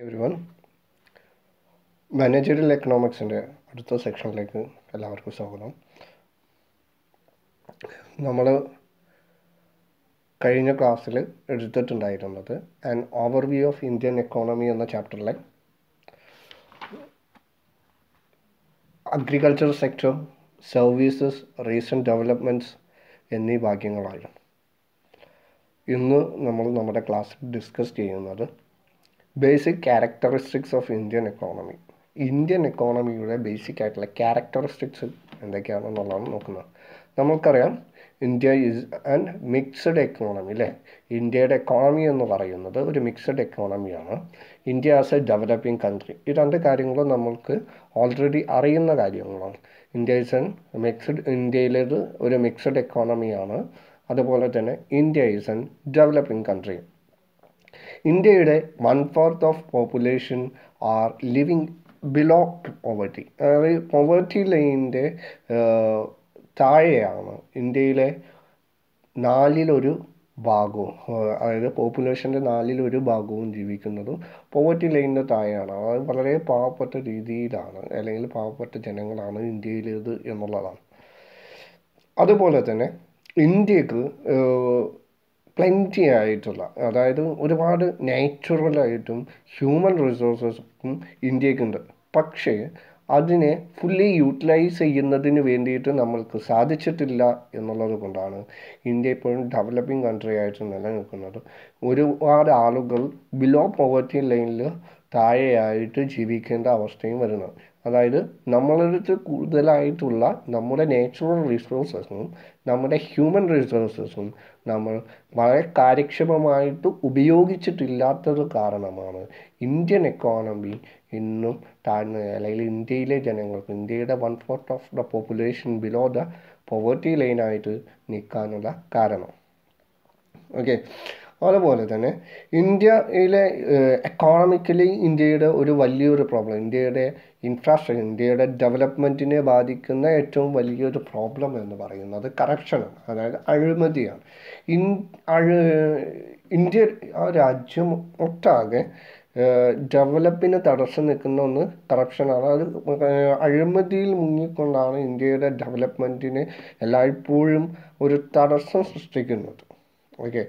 Everyone, managerial എക്കണോമിക്സിൻ്റെ അടുത്ത സെക്ഷനിലേക്ക് എല്ലാവർക്കും സ്വാഗതം. നമ്മൾ കഴിഞ്ഞ ക്ലാസ്സിൽ എടുത്തിട്ടുണ്ടായിരുന്നത് an overview of Indian economy എന്ന ചാപ്റ്ററിലെ agriculture sector, services, recent developments എന്നീ ഭാഗ്യങ്ങളായിരുന്നു. ഇന്ന് നമ്മൾ നമ്മുടെ ക്ലാസ്സിൽ ഡിസ്കസ് ചെയ്യുന്നത് basic characteristics of Indian economy. Indian എക്കോണമിയുടെ ബേസിക് ആയിട്ടുള്ള ക്യാരക്ടറിസ്റ്റിക്സ് എന്തൊക്കെയാണെന്നുള്ളതാണ് നോക്കുന്നത്. നമുക്കറിയാം, India is an mixed economy അല്ലേ. ഇന്ത്യയുടെ എക്കോണമി എന്ന് പറയുന്നത് ഒരു മിക്സഡ് എക്കോണമിയാണ്. India as a developing country, ഈ രണ്ട് കാര്യങ്ങളും നമ്മൾക്ക് ഓൾറെഡി അറിയുന്ന കാര്യങ്ങളാണ്. ഇന്ത്യയിലേത് ഒരു മിക്സഡ് എക്കോണമിയാണ്. അതുപോലെ തന്നെ India is an developing country. ഇന്ത്യയുടെ 1/4 of population are living below poverty. അതായത് പോവർട്ടി ലൈനിൻ്റെ താഴെയാണ് ഇന്ത്യയിലെ 4/1 ഭാഗവും, അതായത് പോപ്പുലേഷൻ്റെ 4/1 ഭാഗവും ജീവിക്കുന്നതും പോവർട്ടി ലൈനിൻ്റെ താഴെയാണ്. അതായത് വളരെ പാവപ്പെട്ട രീതിയിലാണ്, അല്ലെങ്കിൽ പാവപ്പെട്ട ജനങ്ങളാണ് ഇന്ത്യയിലേത് എന്നുള്ളതാണ്. അതുപോലെ തന്നെ ഇന്ത്യക്ക് പ്ലെൻറ്റി ആയിട്ടുള്ള, അതായത് ഒരുപാട് നാച്ചുറലായിട്ടും ഹ്യൂമൻ റിസോഴ്സസും ഇന്ത്യക്കുണ്ട്. പക്ഷേ അതിനെ ഫുള്ളി യൂട്ടിലൈസ് ചെയ്യുന്നതിന് വേണ്ടിയിട്ട് നമ്മൾക്ക് സാധിച്ചിട്ടില്ല എന്നുള്ളത് കൊണ്ടാണ് ഇന്ത്യ ഇപ്പോഴും ഡെവലപ്പിംഗ് കൺട്രി ആയിട്ട് നിലനിൽക്കുന്നത്. ഒരുപാട് ആളുകൾ ബിലോ പോവർട്ടി ലൈനിൽ താഴെയായിട്ട് ജീവിക്കേണ്ട അവസ്ഥയും വരുന്നത്. അതായത് നമ്മളടുത്ത് കൂടുതലായിട്ടുള്ള നമ്മുടെ നാച്ചുറൽ റിസോഴ്സസും നമ്മുടെ ഹ്യൂമൻ റിസോഴ്സസും നമ്മൾ വളരെ കാര്യക്ഷമമായിട്ട് ഉപയോഗിച്ചിട്ടില്ലാത്തത് കാരണമാണ് ഇന്ത്യൻ എക്കോണമി ഇന്നും താഴ്ന്ന, അല്ലെങ്കിൽ ഇന്ത്യയിലെ ജനങ്ങൾക്ക്, ഇന്ത്യയുടെ 1/4 of the population below the poverty ലൈനായിട്ട് നിൽക്കാനുള്ള കാരണം. ഓക്കെ, അതുപോലെ തന്നെ ഇന്ത്യയിലെ എക്കോണമിക്കലി ഇന്ത്യയുടെ ഒരു വലിയൊരു പ്രോബ്ലം, ഇന്ത്യയുടെ ഇൻഫ്രാസ്ട്രക്ചർ, ഇന്ത്യയുടെ ഡെവലപ്മെൻറ്റിനെ ബാധിക്കുന്ന ഏറ്റവും വലിയൊരു പ്രോബ്ലം എന്ന് പറയുന്നത് കറപ്ഷനാണ്, അതായത് അഴിമതിയാണ്. ഇന്ത്യ ആ രാജ്യം ഒട്ടാകെ ഡെവലപ്പിന് തടസ്സം നിൽക്കുന്ന ഒന്ന് കറപ്ഷനാണ്. അത് അഴിമതിയിൽ മുങ്ങിക്കൊണ്ടാണ് ഇന്ത്യയുടെ ഡെവലപ്മെൻറ്റിന് എല്ലായ്പ്പോഴും ഒരു തടസ്സം സൃഷ്ടിക്കുന്നത്. ഓക്കെ,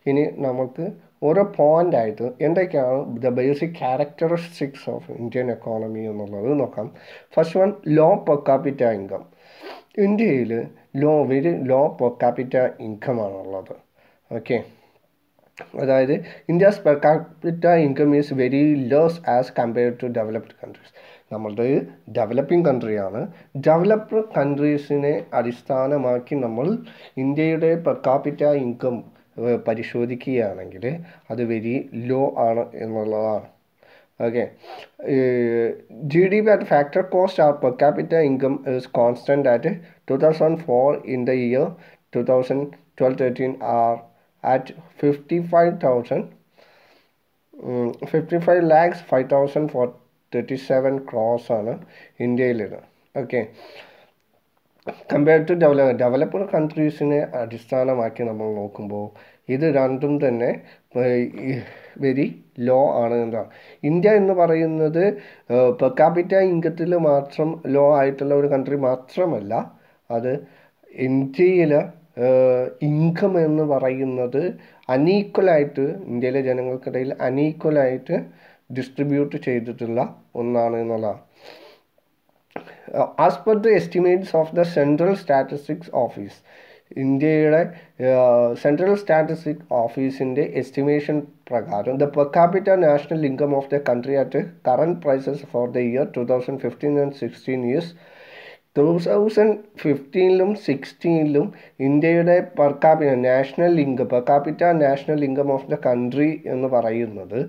ഇനി നമുക്ക് ഓരോ പോയിൻ്റായിട്ട് എന്തൊക്കെയാണ് the basic characteristics of Indian economy എന്നുള്ളത് നോക്കാം. First one, low per capita income. ഇന്ത്യയിൽ വെരി ലോ പെർ ക്യാപിറ്റ ഇൻകമാണുള്ളത്. ഓക്കെ, അതായത് India's per capita income is very less as compared to developed countries. നമ്മളുടെ ഡെവലപ്പിംഗ് കൺട്രിയാണ്. ഡെവലപ്ഡ് കൺട്രീസിനെ അടിസ്ഥാനമാക്കി നമ്മൾ ഇന്ത്യയുടെ പെർ ക്യാപിറ്റ ഇൻകം പരിശോധിക്കുകയാണെങ്കിൽ അത് വെരി ലോ ആണ് എന്നുള്ളതാണ്. Okay, GDP at factor cost or per capita income is constant at 2004. In the year 2012-13 are at 55 lakhs 5,437 crores ആണ് ഇന്ത്യയിലുള്ളത്. ഓക്കെ, കമ്പയർഡ് ടു ഡെവലപ്ഡ് കൺട്രീസിനെ അടിസ്ഥാനമാക്കി നമ്മൾ നോക്കുമ്പോൾ ഇത് രണ്ടും തന്നെ വെരി ലോ ആണ് എന്നാണ്. ഇന്ത്യ എന്ന് പറയുന്നത് പെർ ക്യാപിറ്റ ഇൻകത്തിൽ മാത്രം ലോ ആയിട്ടുള്ള ഒരു കൺട്രി മാത്രമല്ല, അത് ഇന്ത്യയിൽ ഇൻകം എന്ന് പറയുന്നത് അൺഈക്വലായിട്ട്, ഇന്ത്യയിലെ ജനങ്ങൾക്കിടയിൽ അൺഈക്വലായിട്ട് ഡിസ്ട്രിബ്യൂട്ട് ചെയ്തിട്ടുള്ള ഒന്നാണ് എന്നുള്ളതാണ്. As per the estimates of the Central Statistics Office, ഇന്ത്യയുടെ സെൻട്രൽ സ്റ്റാറ്റിസ്റ്റിക് ഓഫീസിൻ്റെ എസ്റ്റിമേഷൻ പ്രകാരം the per capita national income of the country at current prices for the year 2015 and 16 is 2015-ലും 16-ലും ഇന്ത്യയുടെ per capita national income of the country എന്ന് പറയുന്നത്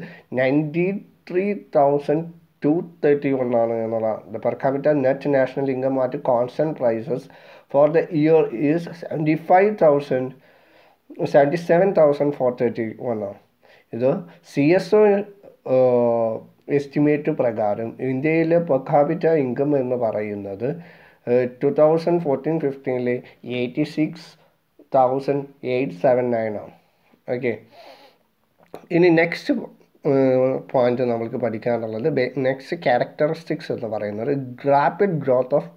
93,231 ആണ് എന്നുള്ളതാണ്. The per capita net national income at constant prices for the year is 77,431 ആണ്. ഇത് CSO estimate പ്രകാരം ഇന്ത്യയിലെ പെർ ക്യാപിറ്റ ഇൻകം എന്ന് പറയുന്നത് 2014-15 86,879 ആണ്. ഓക്കെ, ഇനി നെക്സ്റ്റ് പോയിന്റ് നമുക്ക് പഠിക്കാനുള്ളത്. നെക്സ്റ്റ് ക്യാരക്ടറിസ്റ്റിക്സ് എന്ന് പറയുന്നത് റാപ്പിഡ് ഗ്രോത്ത് ഓഫ്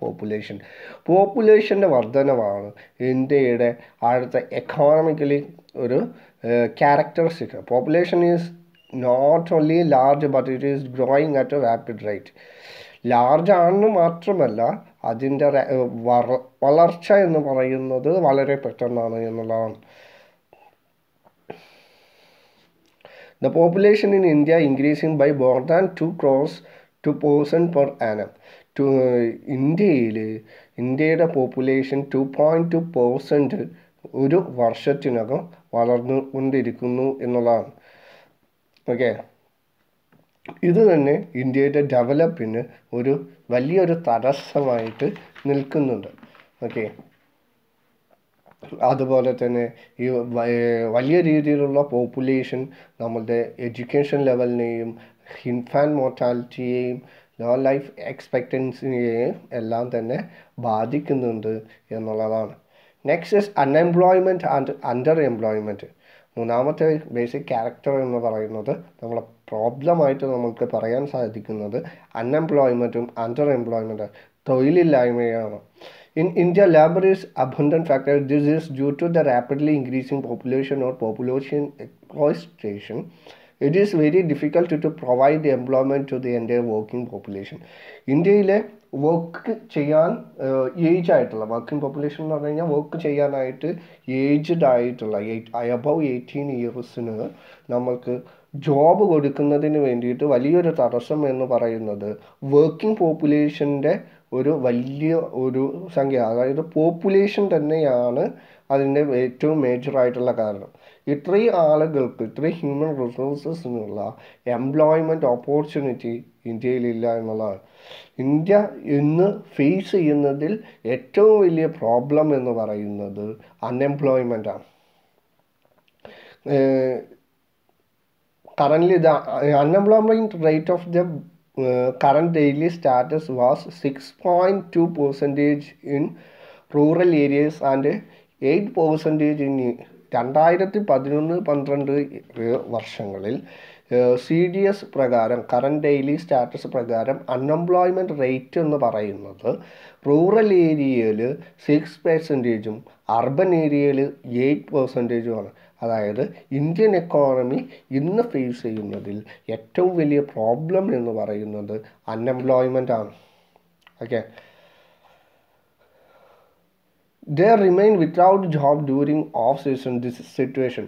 പോപ്പുലേഷൻ്റെ വർധനവാണ് ഇന്ത്യയുടെ അടുത്ത എക്കോണമിക്കലി ഒരു characteristics. Population is not only large but it is growing at a rapid rate. Large ആണെന്ന് മാത്രമല്ല അതിൻ്റെ വളർച്ച എന്ന് പറയുന്നത് വളരെ പെട്ടെന്നാണ് എന്നുള്ളതാണ്. The population in India increasing by more than 2 crores to person per annum. ഇന്ത്യയുടെ പോപ്പുലേഷൻ 2.2% ഒരു വർഷത്തിനകം വളർന്നുകൊണ്ടിരിക്കുന്നു എന്നുള്ളതാണ്. ഓക്കെ, ഇത് തന്നെ ഇന്ത്യയുടെ ഡെവലപ്പിന് ഒരു വലിയൊരു തടസ്സമായിട്ട് നിൽക്കുന്നുണ്ട്. ഓക്കെ, അതുപോലെ തന്നെ ഈ വലിയ രീതിയിലുള്ള പോപ്പുലേഷൻ നമ്മളുടെ എഡ്യൂക്കേഷൻ ലെവലിനെയും ഇൻഫാൻറ്റ് മോർട്ടാലിറ്റിയെയും ലോ ലൈഫ് എക്സ്പെക്റ്റൻസിയെയും എല്ലാം തന്നെ ബാധിക്കുന്നുണ്ട് എന്നുള്ളതാണ്. Next is unemployment and under employment. മൂന്നാമത്തെ ബേസിക് ക്യാരക്ടർ എന്ന് പറയുന്നത് നമ്മളെ പ്രോബ്ലമായിട്ട് നമുക്ക് പറയാൻ സാധിക്കുന്നത് അൺഎംപ്ലോയ്മെൻറ്റും under എംപ്ലോയ്മെൻറ്റും തൊഴിലില്ലായ്മയാണ്. In India, labor is abundant factor. This is due to the rapidly increasing population or population exploitation. It is very difficult to provide employment to the entire working population. ഇന്ത്യയിലെ work ചെയ്യാൻ age ആയിട്ടുള്ള working population എന്ന് പറഞ്ഞു കഴിഞ്ഞാൽ work ചെയ്യാനായിട്ട് aged ആയിട്ടുള്ള above 18 ഇയേഴ്സിന് നമ്മൾക്ക് job കൊടുക്കുന്നതിന് വേണ്ടിയിട്ട് വലിയൊരു തടസ്സം എന്ന് പറയുന്നത് വർക്കിംഗ് പോപ്പുലേഷൻ്റെ ഒരു വലിയ ഒരു സംഖ്യ, അതായത് പോപ്പുലേഷൻ തന്നെയാണ് അതിൻ്റെ ഏറ്റവും മേജറായിട്ടുള്ള കാരണം. ഇത്രയും ആളുകൾക്ക്, ഇത്രയും ഹ്യൂമൻ റിസോഴ്സസിനുള്ള എംപ്ലോയ്മെൻറ്റ് ഓപ്പർച്യൂണിറ്റി ഇന്ത്യയിലില്ല എന്നുള്ളതാണ്. ഇന്ത്യ ഇന്ന് ഫേസ് ചെയ്യുന്നതിൽ ഏറ്റവും വലിയ പ്രോബ്ലം എന്ന് പറയുന്നത് അൺഎംപ്ലോയ്മെൻറ്റാണ്. Currently, the unemployment rate of the current daily status was 6.2% in rural areas and 8% in 2011-12 വർഷങ്ങളിൽ CDS പ്രകാരം കറണ്ട് ഡെയിലി സ്റ്റാറ്റസ് പ്രകാരം അൺഎംപ്ലോയ്മെൻറ്റ് റേറ്റ് എന്ന് പറയുന്നത് റൂറൽ ഏരിയയിൽ 6%, അർബൻ ഏരിയയിൽ 8%. അതായത് ഇന്ത്യൻ എക്കോണമി ഇന്ന് ഫേസ് ചെയ്യുന്നതിൽ ഏറ്റവും വലിയ പ്രോബ്ലം എന്ന് പറയുന്നത് അൺഎംപ്ലോയ്മെൻ്റ് ആണ്. Okay, they remain without job during off season. This situation,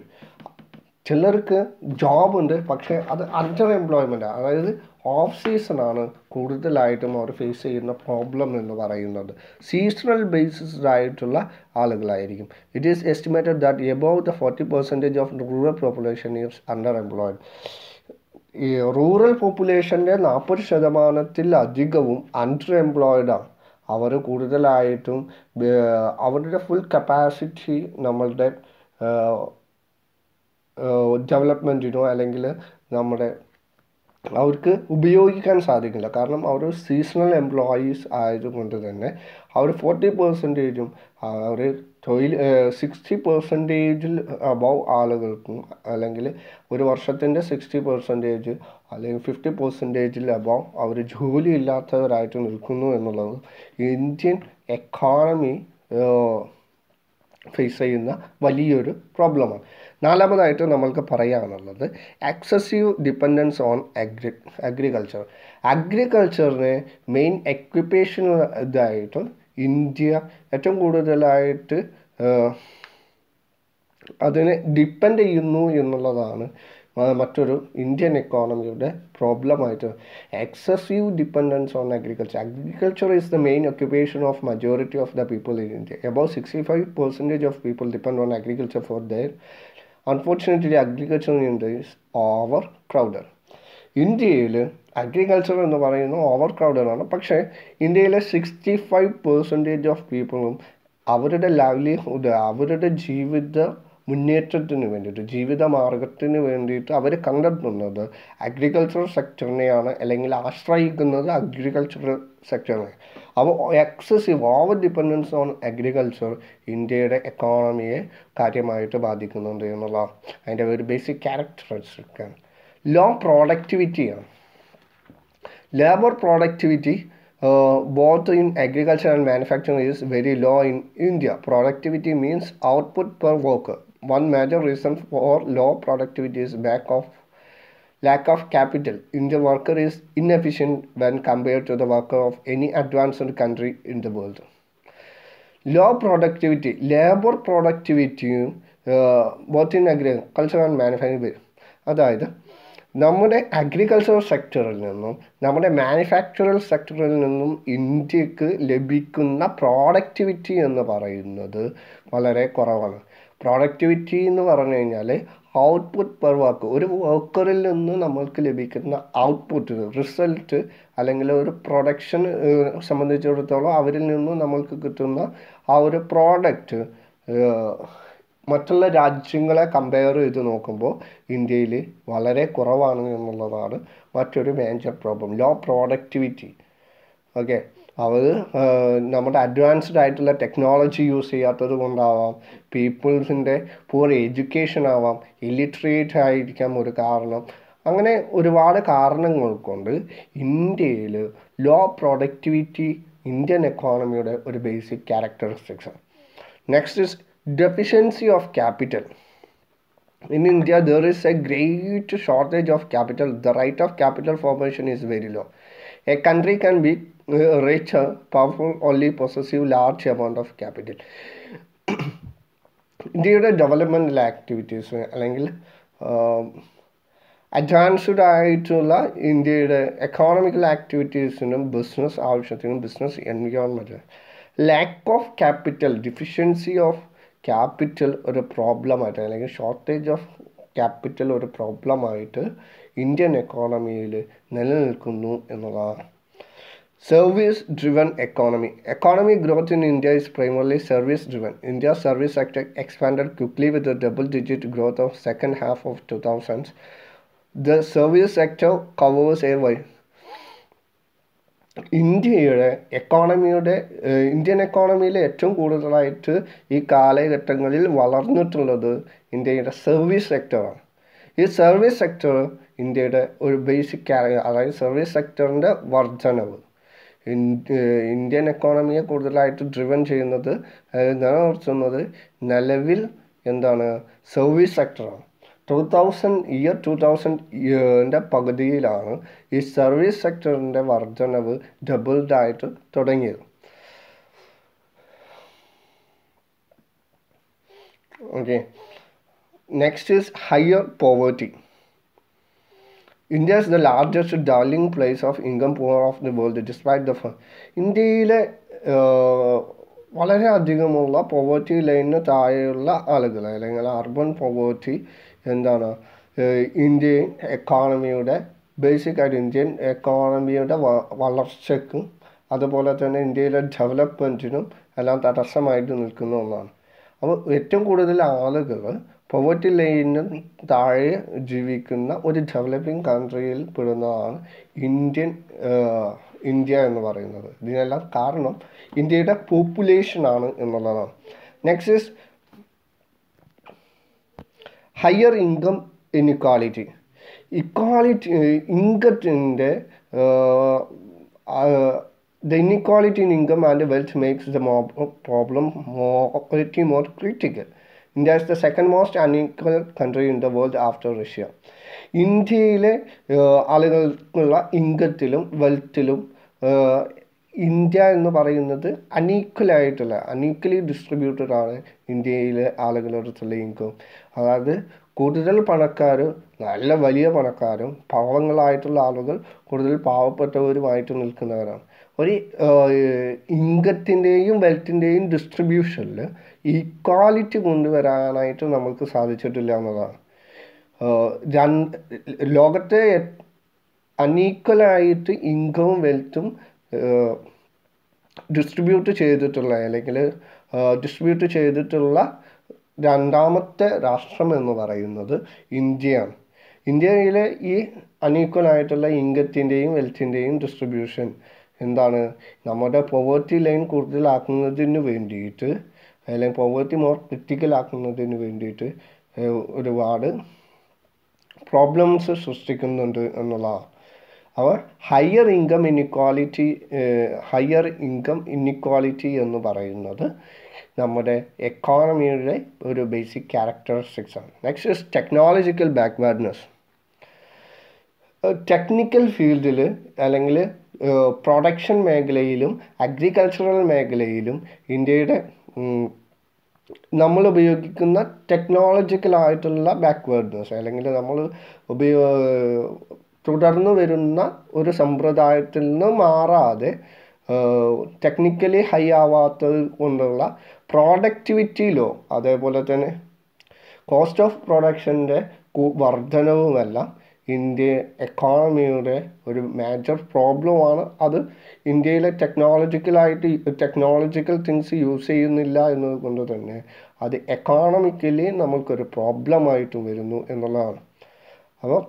ചിലർക്ക് ജോബ് ഉണ്ട് പക്ഷേ അത് അണ്ടർ എംപ്ലോയ്മെൻ്റ് ആണ്. അതായത് ഓഫ് സീസണാണ് കൂടുതലായിട്ടും അവർ ഫേസ് ചെയ്യുന്ന പ്രോബ്ലം എന്ന് പറയുന്നത്. സീസണൽ ബേസിസ്ഡ് ആയിട്ടുള്ള ആളുകളായിരിക്കും. It is estimated that above the 40% of rural population is under employed. ഈ റൂറൽ പോപ്പുലേഷൻ്റെ 40% അണ്ടർ എംപ്ലോയ്ഡാണ്. അവർ കൂടുതലായിട്ടും അവരുടെ ഫുൾ കപ്പാസിറ്റി നമ്മളുടെ ഡെവലപ്മെൻറ്റിനോ അല്ലെങ്കിൽ നമ്മുടെ അവർക്ക് ഉപയോഗിക്കാൻ സാധിക്കില്ല. കാരണം അവർ സീസണൽ എംപ്ലോയീസ് ആയതുകൊണ്ട് തന്നെ അവർ 40% അവർ 60% അബവ് ആളുകൾക്കും അല്ലെങ്കിൽ ഒരു വർഷത്തിൻ്റെ 60% അല്ലെങ്കിൽ 50% അബവ് അവർ ജോലി ഇല്ലാത്തവരായിട്ട് നിൽക്കുന്നു എന്നുള്ളത് ഇന്ത്യൻ എക്കോണമി ഫേസ് ചെയ്യുന്ന വലിയൊരു പ്രോബ്ലമാണ്. നാലാമതായിട്ട് നമ്മൾക്ക് പറയാനുള്ളത് എക്സസീവ് ഡിപ്പെൻഡൻസ് ഓൺ അഗ്രികൾച്ചർ. അഗ്രികൾച്ചറിനെ മെയിൻ എക്യുപ്പേഷൻ ഇതായിട്ട് ഇന്ത്യ ഏറ്റവും കൂടുതലായിട്ട് അതിനെ ഡിപ്പെൻഡ് ചെയ്യുന്നു എന്നുള്ളതാണ് മറ്റൊരു ഇന്ത്യൻ എക്കോണമിയുടെ പ്രോബ്ലമായിട്ട്. Excessive dependence on agriculture. Agriculture is the main occupation of majority of the people in India. About 65% of people depend on agriculture for their. Unfortunately, agriculture in India is overcrowded. ഇന്ത്യയിൽ agriculture എന്ന് പറയുന്നത് over crowded ആണ്. പക്ഷേ ഇന്ത്യയിലെ 65% of പീപ്പിളും അവരുടെ livelihood, അവരുടെ ജീവിത മുന്നേറ്റത്തിന് വേണ്ടിയിട്ട്, ജീവിത മാർഗത്തിന് വേണ്ടിയിട്ട് അവർ കണ്ടെത്തുന്നത് അഗ്രികൾച്ചറൽ സെക്ടറിനെയാണ്, അല്ലെങ്കിൽ ആശ്രയിക്കുന്നത് അഗ്രികൾച്ചറൽ സെക്ടറിനെ. അപ്പോൾ excessive over dependence on agriculture ഇന്ത്യയുടെ എക്കോണമിയെ കാര്യമായിട്ട് ബാധിക്കുന്നുണ്ട് എന്നുള്ളതാണ് അതിൻ്റെ ഒരു ബേസിക് ക്യാരക്ടറിസ്റ്റിക്കാണ്. ലോ പ്രോഡക്റ്റിവിറ്റിയാണ്. Labour productivity both in agriculture and manufacturing is very low in India. Productivity means output per worker. One major reason for low productivity is lack of capital. Indian worker is inefficient when compared to the worker of any advanced country in the world. Low productivity, labor productivity both in agriculture and manufacturing. അതായത് നമ്മുടെ agricultural സെക്ടറിൽ നിന്നും നമ്മുടെ മാനുഫാക്ചറൽ സെക്ടറിൽ നിന്നും ഇന്ത്യക്ക് ലഭിക്കുന്ന productivity എന്ന് പറയുന്നത് വളരെ കുറവാണ്. പ്രോഡക്റ്റിവിറ്റി എന്ന് പറഞ്ഞു കഴിഞ്ഞാൽ ഔട്ട്പുട്ട് പെർ വർക്ക്, ഒരു വർക്കറിൽ നിന്ന് നമ്മൾക്ക് ലഭിക്കുന്ന ഔട്ട്പുട്ട് റിസൾട്ട് അല്ലെങ്കിൽ ഒരു പ്രൊഡക്ഷൻ സംബന്ധിച്ചിടത്തോളം അവരിൽ നിന്നും നമ്മൾക്ക് കിട്ടുന്ന ആ ഒരു പ്രോഡക്റ്റ് മറ്റുള്ള രാജ്യങ്ങളെ കമ്പയർ ചെയ്ത് നോക്കുമ്പോൾ ഇന്ത്യയിൽ വളരെ കുറവാണ് എന്നുള്ളതാണ് മറ്റൊരു major problem. Low productivity. Okay, അവർ നമ്മുടെ അഡ്വാൻസ്ഡ് ആയിട്ടുള്ള ടെക്നോളജി യൂസ് ചെയ്യാത്തത് കൊണ്ടാവാം, പീപ്പിൾസിൻ്റെ പുവർ എഡ്യൂക്കേഷൻ ആവാം, ഇല്ലിറ്ററേറ്റ് ആയിരിക്കാം ഒരു കാരണം. അങ്ങനെ ഒരുപാട് കാരണങ്ങൾ കൊണ്ട് ഇന്ത്യയിൽ ലോ പ്രൊഡക്ടിവിറ്റി ഇന്ത്യൻ എക്കോണമിയുടെ ഒരു ബേസിക് ക്യാരക്ടറിസ്റ്റിക്സാണ്. Next is deficiency of capital. In India, there is a great shortage of capital. The rate of capital formation is very low. A country can be rich, powerful, only possessive large amount of capital. ഇന്ത്യയുടെ developmental activities അല്ലെങ്കിൽ advanced ആയിട്ടുള്ള ഇന്ത്യയുടെ economical ആക്ടിവിറ്റീസിനും business ആവശ്യത്തിനും business environment lack of capital, deficiency of capital ഒരു പ്രോബ്ലമായിട്ട് അല്ലെങ്കിൽ shortage of capital ഒരു പ്രോബ്ലമായിട്ട് Indian എക്കോണമിയിൽ നിലനിൽക്കുന്നു എന്നുള്ളതാണ്. Service driven economy. Economic growth in India is primarily service driven. India's service sector expanded quickly with a double-digit growth of second half of 2000s. The service sector covers a wide Indian എക്കോണമിയിൽ ഏറ്റവും കൂടുതലായിട്ട് ഈ കാലഘട്ടങ്ങളിൽ വളർന്നിട്ടുള്ളത് ഇന്ത്യയുടെ service സെക്ടറാണ്. ഈ service sector ഇന്ത്യയുടെ ഒരു basic അതായത് സർവീസ് സെക്ടറിൻ്റെ വർധനവ് ഇന്ത്യൻ എക്കോണമിയെ കൂടുതലായിട്ട് ഡ്രിവൻ ചെയ്യുന്നത്, നിലനിർത്തുന്നത് നിലവിൽ എന്താണ്, സർവീസ് സെക്ടറാണ്. 2000 പകുതിയിലാണ് ഈ സർവീസ് സെക്ടറിൻ്റെ വർധനവ് ഡബിൾഡായിട്ട് തുടങ്ങിയത്. Okay, next is higher poverty. India is the largest dwelling place of income poor of the world despite the ഇന്ത്യയിലെ വളരെയധികമുള്ള പോവേർട്ടി ലൈനിന് താഴെയുള്ള ആളുകൾ അല്ലെങ്കിൽ അർബൻ പോവേർട്ടി എന്താണ് ഇന്ത്യൻ എക്കോണമിയുടെ ബേസിക്കായിട്ട് ഇന്ത്യൻ എക്കോണമിയുടെ വളർച്ചയ്ക്കും അതുപോലെ തന്നെ ഇന്ത്യയിലെ ഡെവലപ്മെൻറ്റിനും എല്ലാം തടസ്സമായിട്ട് നിൽക്കുന്ന ഒന്നാണ്. അപ്പോൾ ഏറ്റവും കൂടുതൽ ആളുകൾ പോവേർട്ടി ലൈനിന് താഴെ ജീവിക്കുന്ന ഒരു ഡെവലപ്പിംഗ് കൺട്രിയിൽ പെടുന്നതാണ് ഇന്ത്യ എന്ന് പറയുന്നത്. ഇതിനെല്ലാം കാരണം ഇന്ത്യയുടെ പോപ്പുലേഷനാണ് എന്നുള്ളതാണ്. Next is higher income inequality. ഇൻകത്തിൻ്റെ the inequality in income and wealth makes the problem more critical. India is the second most unequal country in the world after Russia. ഇന്ത്യയിലെ ആളുകൾക്കുള്ള ഇൻകത്തിലും വെൽത്തിലും ഇന്ത്യ എന്ന് പറയുന്നത് അൺഈക്വലി ഡിസ്ട്രിബ്യൂട്ടഡ് ആണ് ഇന്ത്യയിലെ ആളുകളുടെ അടുത്തുള്ള income. അതായത് കൂടുതൽ പണക്കാർ, നല്ല വലിയ പണക്കാരും പാവങ്ങളായിട്ടുള്ള ആളുകൾ കൂടുതൽ പാവപ്പെട്ടവരുമായിട്ട് നിൽക്കുന്നവരാണ്. ഒരു ഇൻകത്തിൻ്റെയും വെൽത്തിൻ്റെയും ഡിസ്ട്രിബ്യൂഷനിൽ ഈക്വാലിറ്റി കൊണ്ടുവരാനായിട്ട് നമുക്ക് സാധിച്ചിട്ടില്ല എന്നതാണ്. ലോകത്തെ അൺഈക്വലായിട്ട് ഇൻകവും വെൽത്തും ഡിസ്ട്രിബ്യൂട്ട് ചെയ്തിട്ടുള്ള രണ്ടാമത്തെ രാഷ്ട്രം എന്ന് പറയുന്നത് ഇന്ത്യയാണ്. ഇന്ത്യയിലെ ഈ അൺഈക്വലായിട്ടുള്ള ഇൻകത്തിൻ്റെയും വെൽത്തിൻ്റെയും ഡിസ്ട്രിബ്യൂഷൻ എന്താണ്, നമ്മുടെ പോവേർട്ടി ലൈൻ കൂടുതലാക്കുന്നതിന് വേണ്ടിയിട്ട് അല്ലെങ്കിൽ പോവേർട്ടി മോർ ക്രിട്ടിക്കൽ ആക്കുന്നതിന് വേണ്ടിയിട്ട് ഒരുപാട് പ്രോബ്ലംസ് സൃഷ്ടിക്കുന്നുണ്ട് എന്നുള്ളതാണ്. അപ്പോൾ ഹയർ ഇൻകം ഇന്നിക്വാളിറ്റി എന്ന് പറയുന്നത് നമ്മുടെ എക്കോണമിയുടെ ഒരു ബേസിക് ക്യാരക്ടറിസ്റ്റിക്സ് ആണ്. Next is technological backwardness. Technical ഫീൽഡിൽ അല്ലെങ്കിൽ പ്രൊഡക്ഷൻ മേഖലയിലും അഗ്രികൾച്ചറൽ മേഖലയിലും ഇന്ത്യയുടെ നമ്മൾ ഉപയോഗിക്കുന്ന ടെക്നോളജിക്കലായിട്ടുള്ള ബാക്ക്വേർഡ്നെസ് അല്ലെങ്കിൽ നമ്മൾ തുടർന്ന് വരുന്ന ഒരു സമ്പ്രദായത്തിൽ നിന്ന് മാറാതെ ടെക്നിക്കലി ഹൈ ആവാത്തത് കൊണ്ടുള്ള പ്രോഡക്റ്റിവിറ്റിയിലോ അതേപോലെ തന്നെ കോസ്റ്റ് ഓഫ് പ്രൊഡക്ഷൻ്റെ വർധനവുമെല്ലാം ഇന്ത്യ എക്കോണമിയുടെ ഒരു മേജർ പ്രോബ്ലമാണ്. അത് ഇന്ത്യയിലെ ടെക്നോളജിക്കൽ തിങ്സ് യൂസ് ചെയ്യുന്നില്ല എന്നതുകൊണ്ട് തന്നെ അത് എക്കോണമിക്കലി നമുക്കൊരു പ്രോബ്ലമായിട്ട് വരുന്നു എന്നുള്ളതാണ്. അപ്പോൾ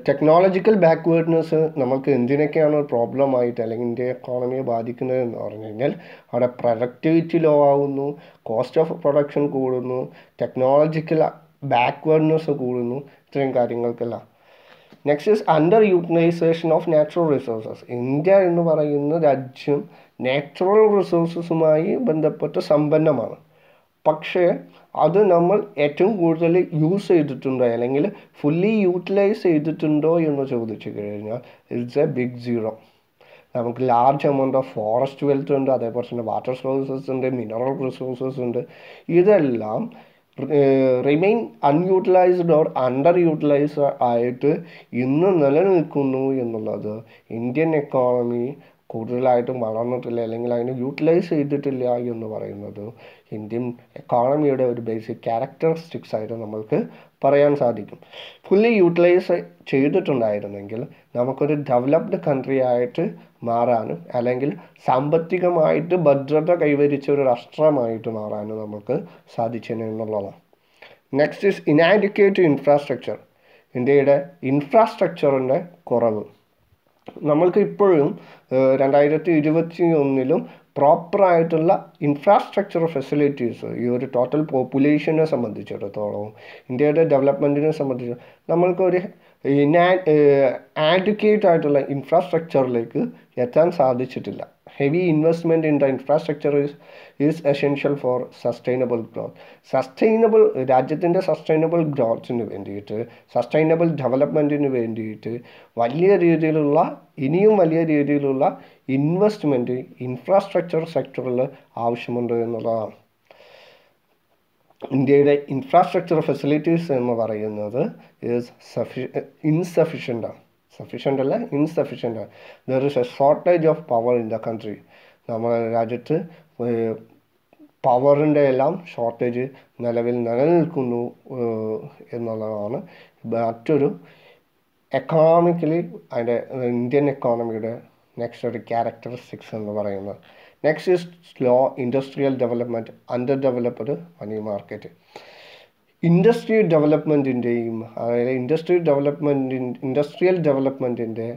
ടെക്നോളജിക്കൽ ബാക്ക്വേർഡ്നെസ് നമുക്ക് എന്തിനൊക്കെയാണ് പ്രോബ്ലമായിട്ട് അല്ലെങ്കിൽ ഇന്ത്യ എക്കോണമിയെ ബാധിക്കുന്നത് എന്ന് പറഞ്ഞു കഴിഞ്ഞാൽ അവിടെ പ്രൊഡക്ടിവിറ്റി ലോ ആവുന്നു, കോസ്റ്റ് ഓഫ് പ്രൊഡക്ഷൻ കൂടുന്നു, ടെക്നോളജിക്കൽ ബാക്ക്വേർഡ്നെസ് കൂടുന്നു, ഇത്രയും കാര്യങ്ങൾക്കെല്ലാം. Next is under utilization of natural resources. India എന്ന് പറയുന്ന രാജ്യം നാച്ചുറൽ റിസോഴ്സസുമായി ബന്ധപ്പെട്ട് സമ്പന്നമാണ്. പക്ഷേ അത് നമ്മൾ ഏറ്റവും കൂടുതൽ യൂസ് ചെയ്തിട്ടുണ്ടോ അല്ലെങ്കിൽ ഫുള്ളി യൂട്ടിലൈസ് ചെയ്തിട്ടുണ്ടോ എന്ന് ചോദിച്ചു കഴിഞ്ഞാൽ ഇറ്റ്സ് എ ബിഗ് സീറോ. നമുക്ക് large amount of forest wealth ഉണ്ട്, അതേപോലെ തന്നെ വാട്ടർ റിസോഴ്സസ് ഉണ്ട്, മിനറൽ റിസോഴ്സസ് ഉണ്ട്. ഇതെല്ലാം remain unutilised or under utilised ആയിട്ട് ഇന്ന് നിലനിൽക്കുന്നു എന്നുള്ളത് ഇന്ത്യൻ എക്കോണമി കൂടുതലായിട്ടും വളർന്നിട്ടില്ല അല്ലെങ്കിൽ അതിനെ യൂട്ടിലൈസ് ചെയ്തിട്ടില്ല എന്ന് പറയുന്നത് ഇന്ത്യൻ എക്കോണമിയുടെ ഒരു ബേസിക് ക്യാരക്ടറിസ്റ്റിക്സ് ആയിട്ട് നമ്മൾക്ക് പറയാൻ സാധിക്കും. ഫുള്ളി യൂട്ടിലൈസ് ചെയ്തിട്ടുണ്ടായിരുന്നെങ്കിൽ നമുക്കൊരു ഡെവലപ്ഡ് കൺട്രി ആയിട്ട് മാറാനും അല്ലെങ്കിൽ സാമ്പത്തികമായിട്ട് ഭദ്രത കൈവരിച്ച ഒരു രാഷ്ട്രമായിട്ട് മാറാനും നമുക്ക് സാധിച്ചേനെ എന്നുള്ളതാണ്. Next is inadequate infrastructure. ഇന്ത്യയുടെ ഇൻഫ്രാസ്ട്രക്ചറിൻ്റെ കുറവ്. നമ്മൾക്ക് ഇപ്പോഴും 2021 പ്രോപ്പറായിട്ടുള്ള ഇൻഫ്രാസ്ട്രക്ചർ ഫെസിലിറ്റീസ് ഈ ഒരു ടോട്ടൽ പോപ്പുലേഷനെ സംബന്ധിച്ചിടത്തോളം ഇന്ത്യയുടെ ഡെവലപ്മെൻറ്റിനെ സംബന്ധിച്ച് നമ്മൾക്കൊരു ആഡ്വക്കേറ്റ് ആയിട്ടുള്ള ഇൻഫ്രാസ്ട്രക്ചറിലേക്ക് എത്താൻ സാധിച്ചിട്ടില്ല. Heavy investment in the infrastructure is essential for sustainable growth. രാജ്യത്തിൻ്റെ സസ്റ്റൈനബിൾ ഗ്രോത്തിന് വേണ്ടിയിട്ട്, സസ്റ്റൈനബിൾ ഡെവലപ്മെൻറ്റിന് വേണ്ടിയിട്ട് ഇനിയും വലിയ രീതിയിലുള്ള ഇൻവെസ്റ്റ്മെൻറ്റ് ഇൻഫ്രാസ്ട്രക്ചർ സെക്ടറിൽ ആവശ്യമുണ്ട് എന്നുള്ളതാണ്. ഇന്ത്യയുടെ ഇൻഫ്രാസ്ട്രക്ചർ ഫെസിലിറ്റീസ് എന്ന് പറയുന്നത് ഇൻസഫിഷ്യൻ്റ് ആണ്. There is A shortage of power in the country. നമ്മുടെ രാജ്യത്ത് പവറിൻ്റെ എല്ലാം ഷോർട്ടേജ് നിലവിൽ നിലനിൽക്കുന്നു എന്നുള്ളതാണ് മറ്റൊരു എക്കണോമിക്കലി അതിൻ്റെ ഇന്ത്യൻ എക്കോണമിയുടെ നെക്സ്റ്റ് ഒരു ക്യാരക്ടറിസ്റ്റിക്സ് എന്ന് പറയുന്നത്. Next is slow industrial development, under developed money market. Industrial ഡെവലപ്മെൻറ്റിൻ്റെയും അതായത് ഇൻഡസ്ട്രിയൽ ഡെവലപ്മെൻറ്റിൻ്റെ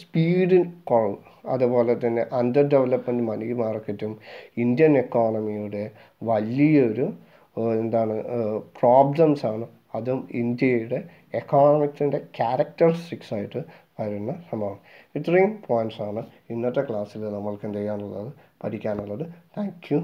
സ്പീഡ് കുറവ്, അതുപോലെ തന്നെ അണ്ടർ ഡെവലപ്മെൻറ്റ് മണി മാർക്കറ്റും ഇന്ത്യൻ എക്കോണമിയുടെ വലിയൊരു പ്രോബ്ലംസാണ്. അതും ഇന്ത്യയുടെ എക്കോണമിക്സിൻ്റെ ക്യാരക്ടറിസ്റ്റിക്സ് ആയിട്ട് വരുന്ന സംഭവം. ഇത്രയും പോയിൻറ്റ്സാണ് ഇന്നത്തെ ക്ലാസ്സിൽ നമ്മൾക്ക് പഠിക്കാനുള്ളത്. Thank you.